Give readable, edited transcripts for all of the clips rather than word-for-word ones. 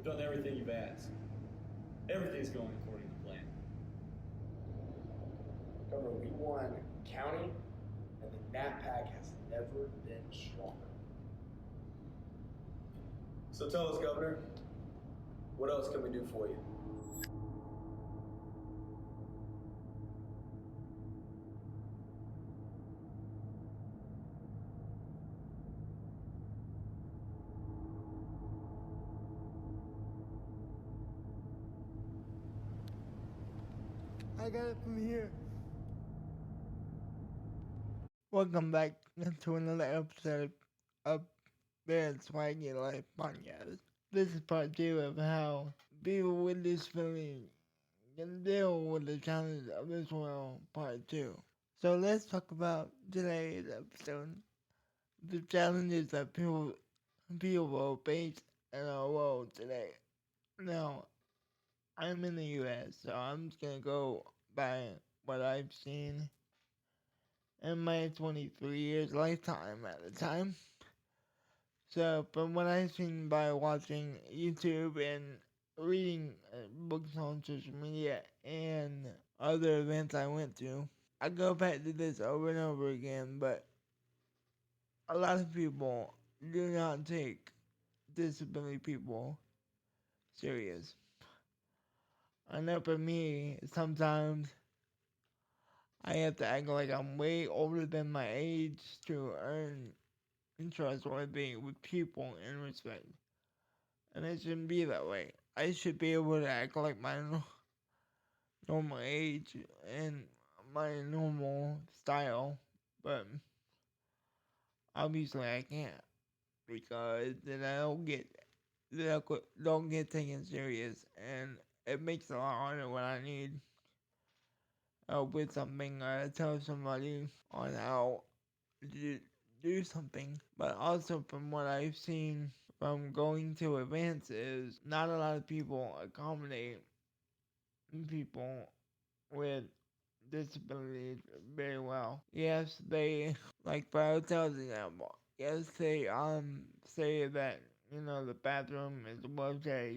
We've done everything you've asked. Everything's going according to plan. Governor, we won county, and the NAPAC has never been stronger. So tell us, Governor, what else can we do for you? I got it from here. Welcome back to another episode of Barrett's Swaggy Life Podcast. This is part 2 of how people with disabilities can deal with the challenges of this world, part 2. So let's talk about today's episode, the challenges that people will face in our world today. Now, I'm in the US, so I'm just gonna go by what I've seen in my 23 years lifetime at the time. So, from what I've seen by watching YouTube and reading books on social media and other events I went to, I go back to this over and over again, but a lot of people do not take disability people serious. I know for me, sometimes I have to act like I'm way older than my age to earn trustworthy with people and respect. And it shouldn't be that way. I should be able to act like my normal age and my normal style, but obviously I can't because then don't get taken serious, and it makes it a lot harder when I need help with something or tell somebody on how to do something. But also from what I've seen from going to events is not a lot of people accommodate people with disabilities very well. Yes, they, like for hotels example, yes, they say that, the bathroom is wheelchair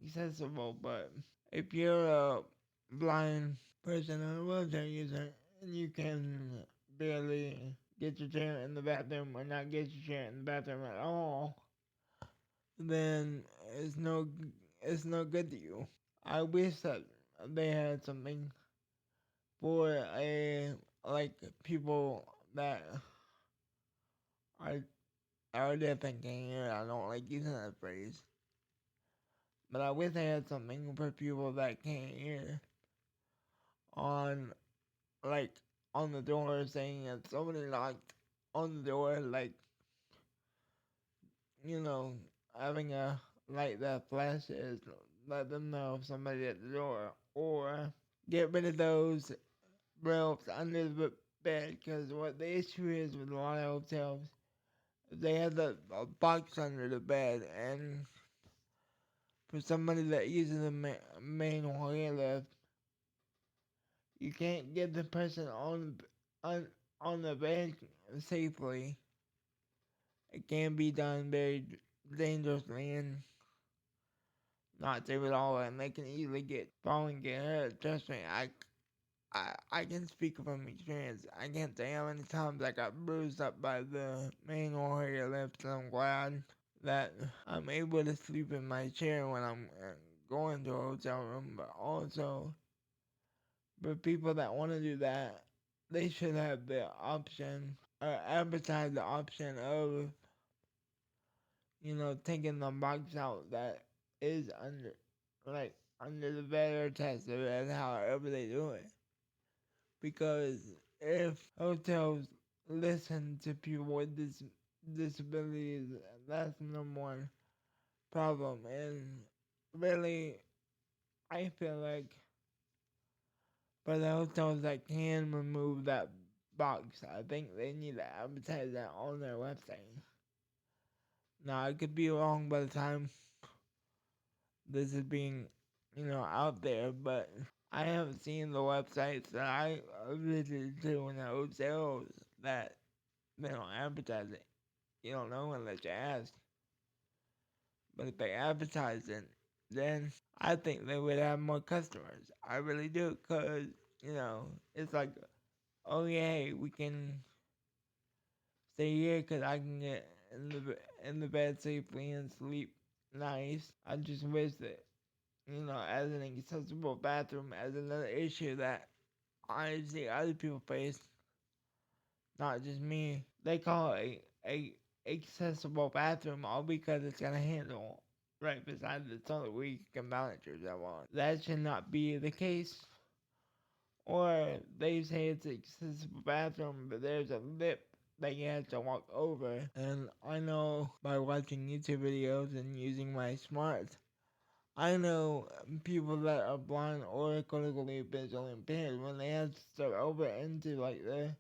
accessible, but if you're a blind person or a wheelchair user and you can barely get your chair in the bathroom or not get your chair in the bathroom at all, then it's no good to you. I wish that they had something for people that are deaf and can't hear. I don't like using that phrase, but I wish they had something for people that can't hear on like on the door saying that somebody knocked on the door, like having a light that flashes, let them know if somebody at the door, or get rid of those ropes under the bed, because what the issue is with a lot of hotels, they have a box under the bed, and for somebody that uses the main hallway lift, you can't get the person on the bed safely. It can be done very dangerously and not safe at all, and they can easily fall and get hurt. Trust me, I can speak from experience. I can't tell you how many times I got bruised up by the manual hair lift, and I'm glad that I'm able to sleep in my chair when I'm going to a hotel room. But also, for people that want to do that, they should have the option, or advertise the option of, taking the box out that is under the bed or attached to the bed, however they do it. Because if hotels listen to people with disabilities, that's the number one problem. And really, I feel like for the hotels that can remove that box, I think they need to advertise that on their website. Now, I could be wrong by the time this is being, out there, but I haven't seen the websites that I visited to in the hotels that they don't advertise it. You don't know unless you ask. But if they advertise it, then I think they would have more customers. I really do, cause it's like, oh yeah, we can stay here, cause I can get in the bed safely and sleep nice. I just wish that as an accessible bathroom, as another issue that I see other people face, not just me. They call it a accessible bathroom all because it's got a handle right beside the toilet where you can balance yourself on. That should not be the case. Or they say it's an accessible bathroom, but there's a lip that you have to walk over. And I know by watching YouTube videos and using my smarts, I know people that are blind or critically visually impaired, when they have to step over into like the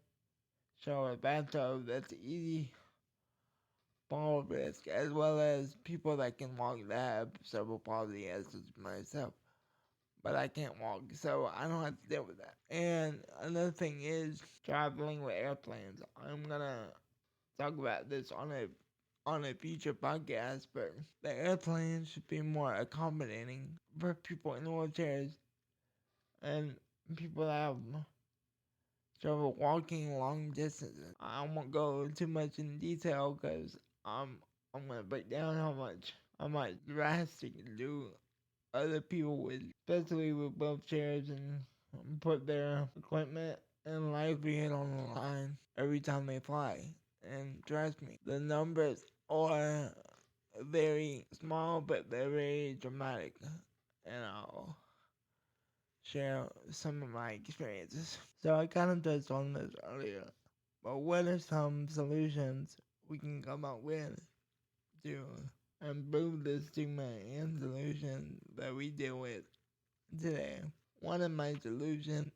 shower bathtub, that's easy fall risk, as well as people that can walk that have cerebral palsy, as is myself. But I can't walk, so I don't have to deal with that. And another thing is traveling with airplanes. I'm gonna talk about this on a future podcast, but the airplane should be more accommodating for people in wheelchairs and people that have trouble walking long distances. I won't go too much in detail because I'm gonna break down how much drastic do other people with, especially with wheelchairs, and put their equipment and livelihood on the line every time they fly. And trust me, the numbers are very small, but they're very dramatic. And I'll share some of my experiences. So I kind of touched on this earlier, but what are some solutions we can come up with to improve the stigma and solution that we deal with today? One of my solutions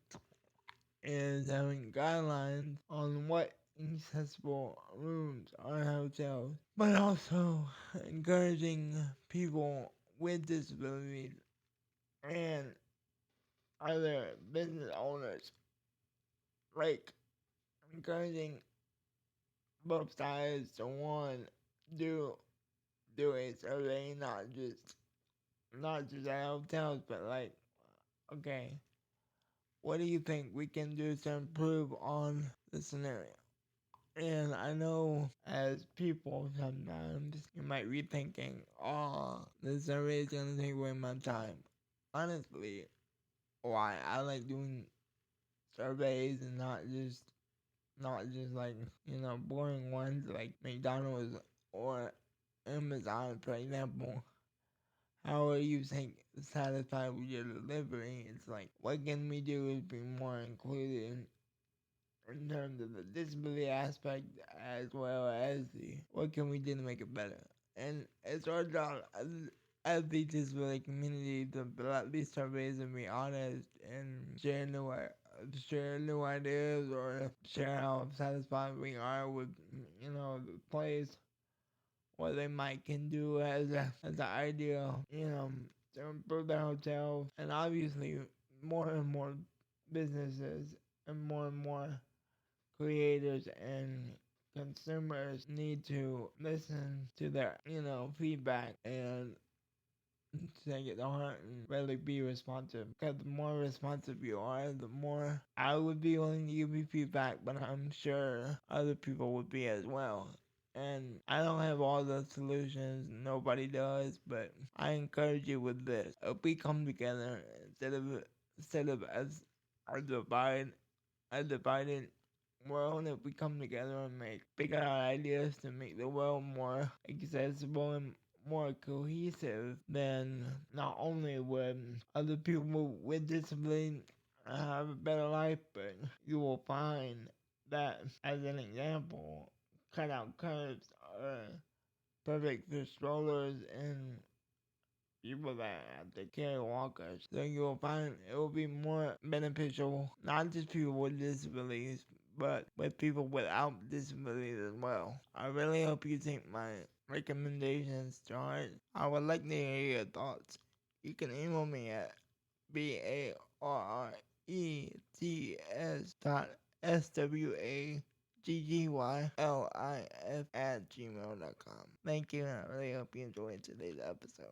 is having guidelines on what accessible rooms are hotels, but also encouraging people with disabilities and other business owners, like encouraging both sides to one do a survey, not just at hotels, but like, okay, what do you think we can do to improve on the scenario? And I know as people sometimes you might be thinking, oh, this survey is gonna take away my time. Honestly, why I like doing surveys and not just like, boring ones like McDonald's or Amazon, for example. How are you satisfied with your delivery? It's like, what can we do to be more included in terms of the disability aspect, as well as the what can we do to make it better? And it's our job as the disability community to fill out these surveys and be honest and share new ideas, or share how satisfied we are with the place, what they might can do as an ideal, to improve their hotels. And obviously more and more businesses and more creators and consumers need to listen to their, feedback and take it to heart and really be responsive. Because the more responsive you are, the more I would be willing to give you feedback, but I'm sure other people would be as well. And I don't have all the solutions, nobody does, but I encourage you with this. If we come together instead of as a divided world, if we come together and figure out ideas to make the world more accessible and more cohesive, then not only would other people with disabilities have a better life, but you will find that, as an example, cutout curves are perfect for strollers and people that have to carry walkers. So you will find it will be more beneficial, not just people with disabilities, but with people without disabilities as well. I really hope you take my recommendations to heart. I would like to hear your thoughts. You can email me at barrets.swaggylif gmail.com. Thank you, and I really hope you enjoyed today's episode.